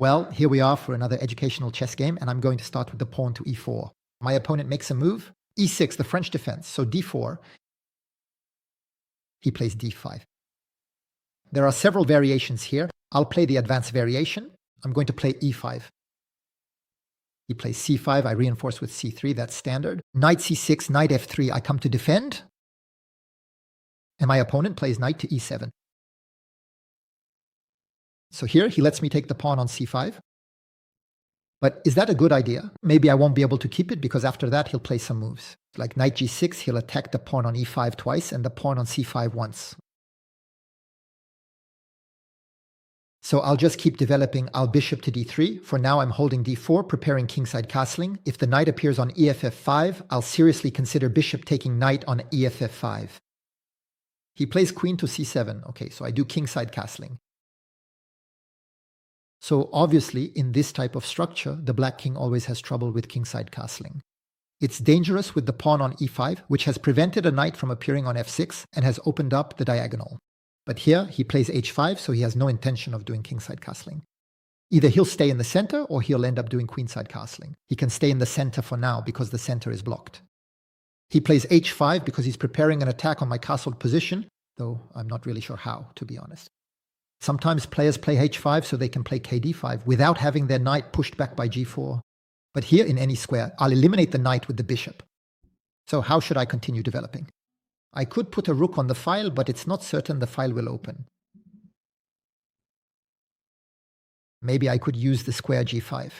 Well, here we are for another educational chess game, and I'm going to start with the pawn to e4. My opponent makes a move, e6, the French defense, so d4. He plays d5. There are several variations here. I'll play the advanced variation. I'm going to play e5. He plays c5, I reinforce with c3, that's standard. Knight c6, knight f3, I come to defend. And my opponent plays knight to e7. So here, he lets me take the pawn on c5. But is that a good idea? Maybe I won't be able to keep it because after that, he'll play some moves. Like knight g6, he'll attack the pawn on e5 twice and the pawn on c5 once. So I'll just keep developing. I'll bishop to d3. For now, I'm holding d4, preparing kingside castling. If the knight appears on eff5, I'll seriously consider bishop taking knight on eff5. He plays queen to c7. Okay, so I do kingside castling. So obviously, in this type of structure, the black king always has trouble with kingside castling. It's dangerous with the pawn on e5, which has prevented a knight from appearing on f6 and has opened up the diagonal. But here, he plays h5, so he has no intention of doing kingside castling. Either he'll stay in the center or he'll end up doing queenside castling. He can stay in the center for now because the center is blocked. He plays h5 because he's preparing an attack on my castled position, though I'm not really sure how, to be honest. Sometimes players play h5 so they can play kd5 without having their knight pushed back by g4. But here in any square, I'll eliminate the knight with the bishop. So how should I continue developing? I could put a rook on the file, but it's not certain the file will open. Maybe I could use the square g5.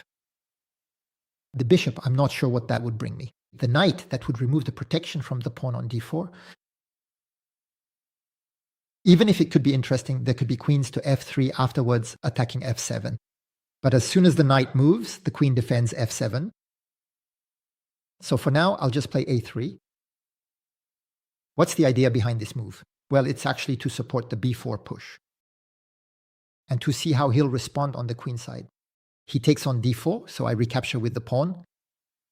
The bishop, I'm not sure what that would bring me. The knight, that would remove the protection from the pawn on d4. Even if it could be interesting, there could be queens to f3 afterwards, attacking f7. But as soon as the knight moves, the queen defends f7. So for now, I'll just play a3. What's the idea behind this move? Well, it's actually to support the b4 push and to see how he'll respond on the queen side. He takes on d4, so I recapture with the pawn.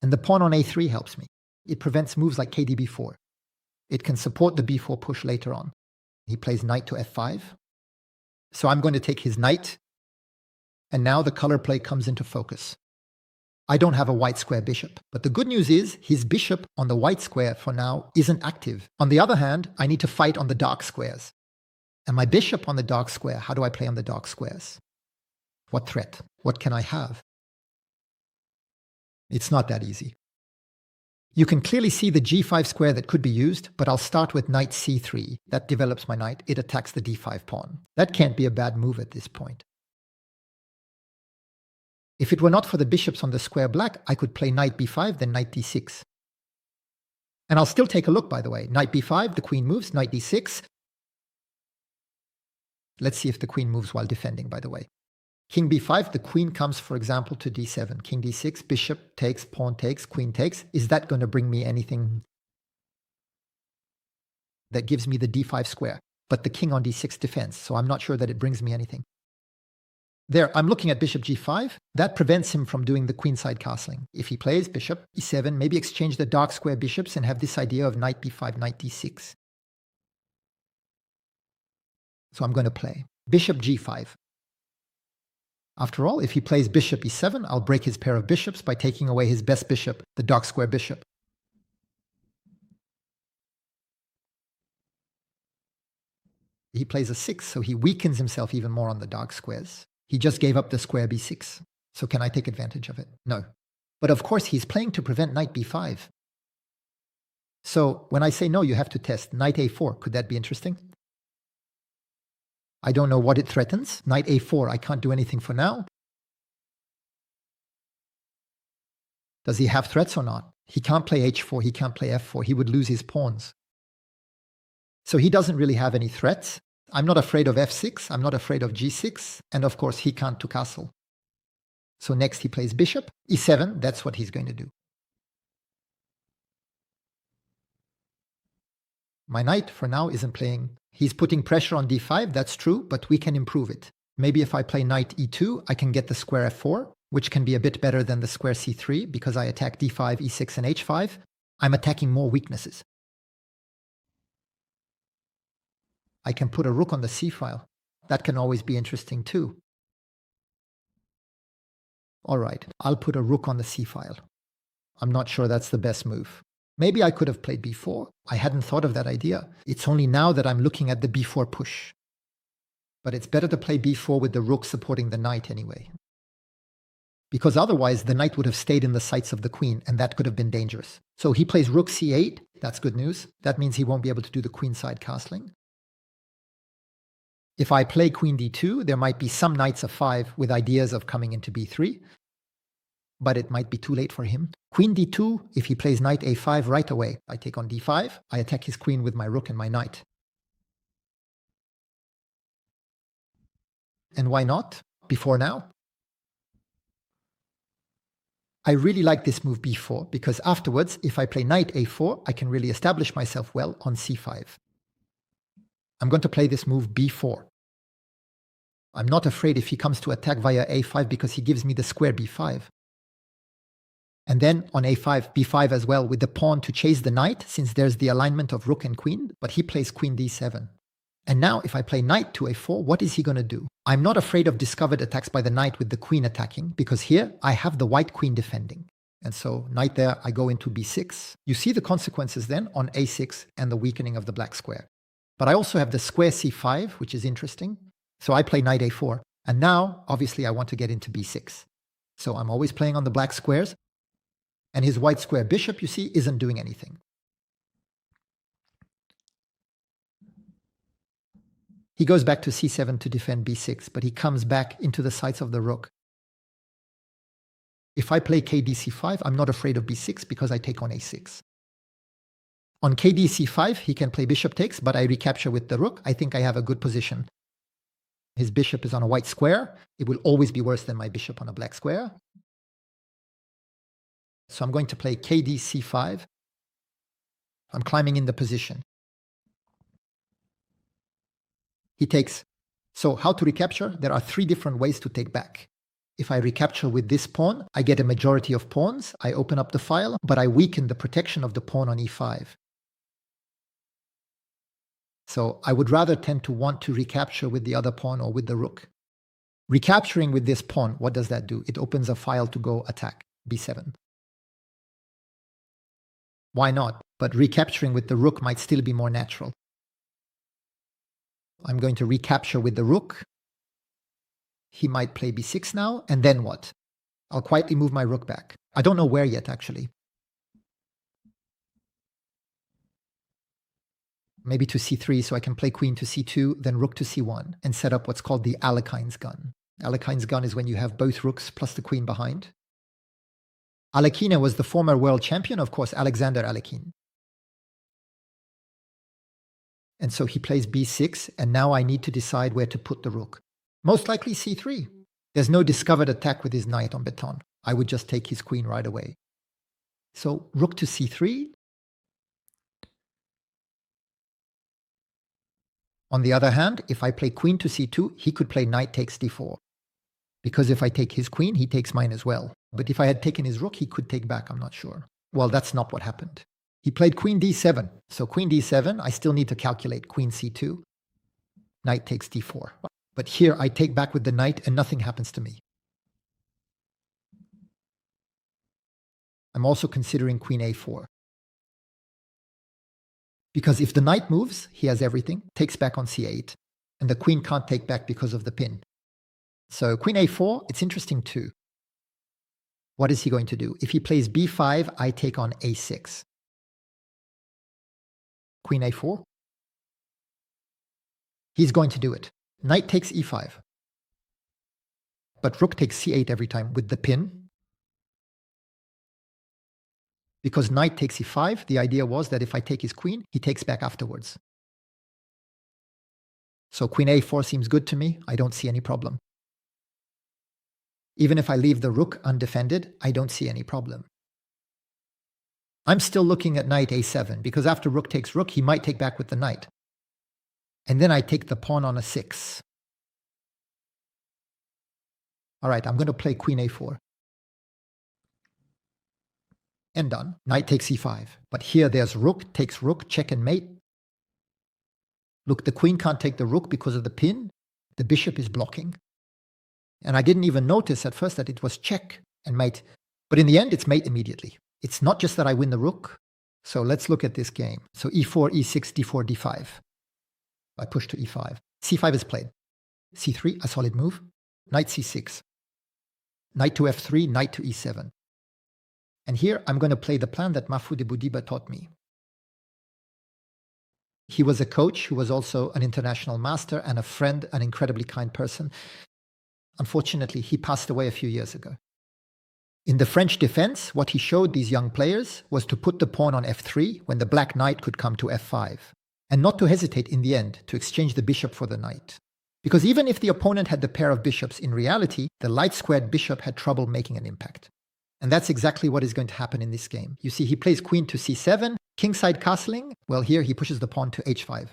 And the pawn on a3 helps me. It prevents moves like kdb4. It can support the b4 push later on. He plays knight to f5. So I'm going to take his knight. And now the color play comes into focus. I don't have a white square bishop. But the good news is his bishop on the white square for now isn't active. On the other hand, I need to fight on the dark squares. And my bishop on the dark square, how do I play on the dark squares? What threat? What can I have? It's not that easy. You can clearly see the g5 square that could be used, but I'll start with knight c3. That develops my knight. It attacks the d5 pawn. That can't be a bad move at this point. If it were not for the bishops on the square black, I could play knight b5, then knight d6. And I'll still take a look, by the way. Knight b5, the queen moves, knight d6. Let's see if the queen moves while defending, by the way. King b5, the queen comes, for example, to d7. King d6, bishop takes, pawn takes, queen takes. Is that going to bring me anything that gives me the d5 square? But the king on d6 defends, so I'm not sure that it brings me anything. There, I'm looking at bishop g5. That prevents him from doing the queenside castling. If he plays bishop e7, maybe exchange the dark square bishops and have this idea of knight b5, knight d6. So I'm going to play bishop g5. After all, if he plays bishop e7, I'll break his pair of bishops by taking away his best bishop, the dark square bishop. He plays a 6, so he weakens himself even more on the dark squares. He just gave up the square b6. So can I take advantage of it? No. But of course, he's playing to prevent knight b5. So when I say no, you have to test knight a4. Could that be interesting? I don't know what it threatens. Knight a4, I can't do anything for now. Does he have threats or not? He can't play h4, he can't play f4, he would lose his pawns. So he doesn't really have any threats. I'm not afraid of f6, I'm not afraid of g6, and of course he can't to castle. So next he plays bishop, e7, that's what he's going to do. My knight for now isn't playing. He's putting pressure on d5, that's true, but we can improve it. Maybe if I play knight e2, I can get the square f4, which can be a bit better than the square c3 because I attack d5, e6, and h5. I'm attacking more weaknesses. I can put a rook on the c file. That can always be interesting too. All right, I'll put a rook on the c file. I'm not sure that's the best move. Maybe I could have played b4. I hadn't thought of that idea. It's only now that I'm looking at the b4 push. But it's better to play b4 with the rook supporting the knight anyway. Because otherwise the knight would have stayed in the sights of the queen, and that could have been dangerous. So he plays rook c8. That's good news. That means he won't be able to do the queenside castling. If I play queen d2, there might be some knights f5 with ideas of coming into b3, but it might be too late for him. Queen d2, if he plays knight a5 right away, I take on d5, I attack his queen with my rook and my knight. And why not? Before now? I really like this move b4 because afterwards, if I play knight a4, I can really establish myself well on c5. I'm going to play this move b4. I'm not afraid if he comes to attack via a5 because he gives me the square b5. And then on a5, b5 as well with the pawn to chase the knight since there's the alignment of rook and queen, but he plays queen d7. And now if I play knight to a4, what is he going to do? I'm not afraid of discovered attacks by the knight with the queen attacking because here I have the white queen defending. And so knight there, I go into b6. You see the consequences then on a6 and the weakening of the black square. But I also have the square c5, which is interesting. So I play knight a4. And now, obviously, I want to get into b6. So I'm always playing on the black squares. And his white square bishop, you see, isn't doing anything. He goes back to c7 to defend b6, but he comes back into the sights of the rook. If I play kdc5, I'm not afraid of b6 because I take on a6. On kdc5, he can play bishop takes, but I recapture with the rook. I think I have a good position. His bishop is on a white square. It will always be worse than my bishop on a black square. So I'm going to play kdc5. I'm climbing in the position. He takes. So how to recapture? There are three different ways to take back. If I recapture with this pawn, I get a majority of pawns. I open up the file, but I weaken the protection of the pawn on e5. So I would rather tend to want to recapture with the other pawn or with the rook. Recapturing with this pawn, what does that do? It opens a file to go attack b7. Why not? But recapturing with the rook might still be more natural. I'm going to recapture with the rook. He might play b6 now, and then what? I'll quietly move my rook back. I don't know where yet, actually. Maybe to c3, so I can play queen to c2, then rook to c1, and set up what's called the Alekhine's gun. Alekhine's gun is when you have both rooks plus the queen behind. Alekhine was the former world champion, of course, Alexander Alekhine. And so he plays b6, and now I need to decide where to put the rook. Most likely c3. There's no discovered attack with his knight on beton. I would just take his queen right away. So rook to c3. On the other hand, if I play queen to c2, he could play knight takes d4. Because if I take his queen, he takes mine as well. But if I had taken his rook, he could take back, I'm not sure. Well, that's not what happened. He played queen d7. So queen d7, I still need to calculate queen c2. Knight takes d4. But here I take back with the knight and nothing happens to me. I'm also considering queen a4. Because if the knight moves, he has everything, takes back on c8. And the queen can't take back because of the pin. So queen a4, it's interesting too. What is he going to do? If he plays b5, I take on a6. Queen a4. He's going to do it. Knight takes e5. But rook takes c8 every time with the pin. Because knight takes e5, the idea was that if I take his queen, he takes back afterwards. So queen a4 seems good to me. I don't see any problem. Even if I leave the rook undefended, I don't see any problem. I'm still looking at knight a7, because after rook takes rook, he might take back with the knight. And then I take the pawn on a 6. All right, I'm going to play queen a4. And done. Knight takes e5. But here there's rook takes rook, check and mate. Look, the queen can't take the rook because of the pin. The bishop is blocking. And I didn't even notice at first that it was check. and mate. But in the end, it's mate immediately. It's not just that I win the rook. So let's look at this game. So e4, e6, d4, d5. I push to e5. c5 is played. c3, a solid move. Knight c6. Knight to f3, knight to e7. And here I'm going to play the plan that Mahfoud Boudiba taught me. He was a coach who was also an international master and a friend, an incredibly kind person. Unfortunately, he passed away a few years ago. In the French defense, what he showed these young players was to put the pawn on f3 when the black knight could come to f5, and not to hesitate in the end to exchange the bishop for the knight. Because even if the opponent had the pair of bishops, in reality, the light-squared bishop had trouble making an impact. And that's exactly what is going to happen in this game. You see, he plays queen to c7, kingside castling. Well, here he pushes the pawn to h5.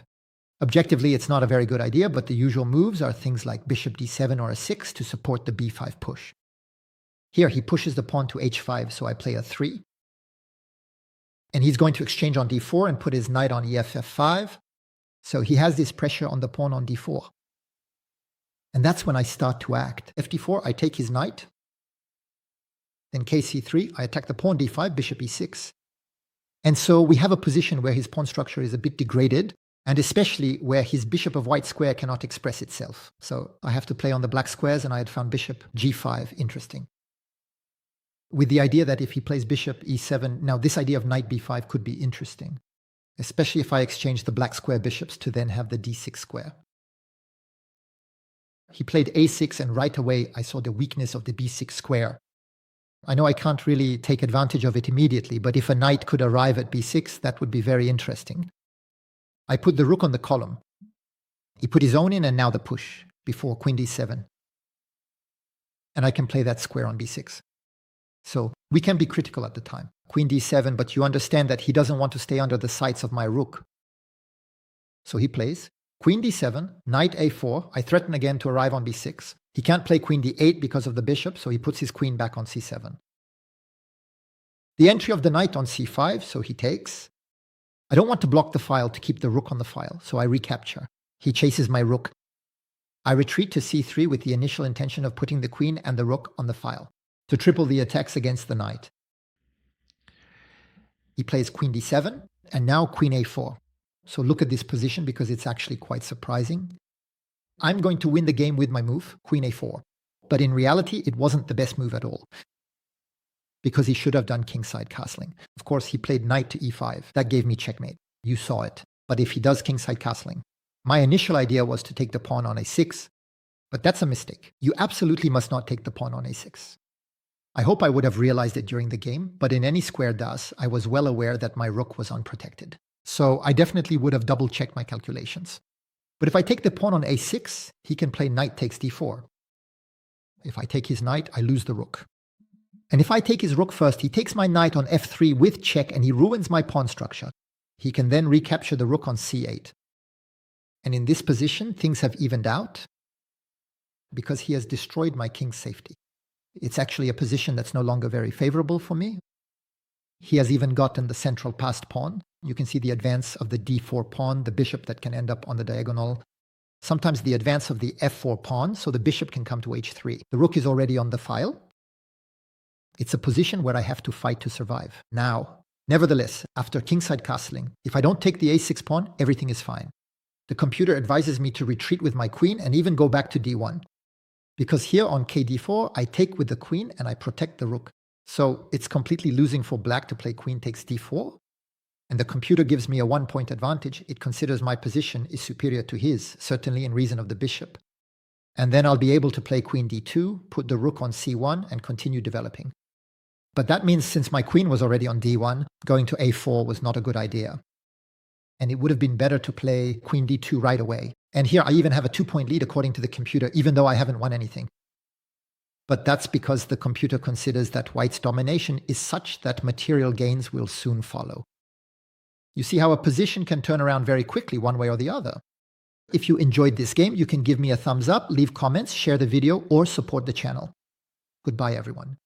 Objectively, it's not a very good idea, but the usual moves are things like bishop d7 or a6 to support the b5 push. Here he pushes the pawn to h5, so I play a 3. And he's going to exchange on d4 and put his knight on f5. So he has this pressure on the pawn on d4. And that's when I start to act. fd4, I take his knight. Then kc3, I attack the pawn d5, bishop e6. And so we have a position where his pawn structure is a bit degraded, and especially where his bishop of white square cannot express itself. So I have to play on the black squares, and I had found bishop g5 interesting. With the idea that if he plays bishop e7, now this idea of knight b5 could be interesting, especially if I exchange the black square bishops to then have the d6 square. He played a6, and right away I saw the weakness of the b6 square. I know I can't really take advantage of it immediately, but if a knight could arrive at b6, that would be very interesting. I put the rook on the column. He put his own in, and now the push before queen d7. And I can play that square on b6. So we can be critical at the time. Queen d7, but you understand that he doesn't want to stay under the sights of my rook. So he plays queen d7, knight a4. I threaten again to arrive on b6. He can't play queen d8 because of the bishop, so he puts his queen back on c7. The entry of the knight on c5, so he takes. I don't want to block the file to keep the rook on the file, so I recapture. He chases my rook. I retreat to c3 with the initial intention of putting the queen and the rook on the file, to triple the attacks against the knight. He plays queen d7, and now queen a4. So look at this position because it's actually quite surprising. I'm going to win the game with my move, queen a4. But in reality, it wasn't the best move at all, because he should have done kingside castling. Of course, he played knight to e5. That gave me checkmate. You saw it. But if he does kingside castling, my initial idea was to take the pawn on a6, but that's a mistake. You absolutely must not take the pawn on a6. I hope I would have realized it during the game, but in any square das, I was well aware that my rook was unprotected. So I definitely would have double-checked my calculations. But if I take the pawn on a6, he can play knight takes d4. If I take his knight, I lose the rook. And if I take his rook first, he takes my knight on f3 with check, and he ruins my pawn structure. He can then recapture the rook on c8. And in this position, things have evened out because he has destroyed my king's safety. It's actually a position that's no longer very favorable for me. He has even gotten the central passed pawn. You can see the advance of the d4 pawn, the bishop that can end up on the diagonal. Sometimes the advance of the f4 pawn, so the bishop can come to h3. The rook is already on the file. It's a position where I have to fight to survive. Now, nevertheless, after kingside castling, if I don't take the a6 pawn, everything is fine. The computer advises me to retreat with my queen and even go back to d1. Because here on kd4, I take with the queen and I protect the rook. So it's completely losing for black to play queen takes d4. And the computer gives me a 1-point advantage. It considers my position is superior to his, certainly in reason of the bishop. And then I'll be able to play queen d2, put the rook on c1, and continue developing. But that means since my queen was already on d1, going to a4 was not a good idea. And it would have been better to play queen d2 right away. And here I even have a 2-point lead according to the computer, even though I haven't won anything. But that's because the computer considers that white's domination is such that material gains will soon follow. You see how a position can turn around very quickly one way or the other. If you enjoyed this game, you can give me a thumbs up, leave comments, share the video, or support the channel. Goodbye, everyone.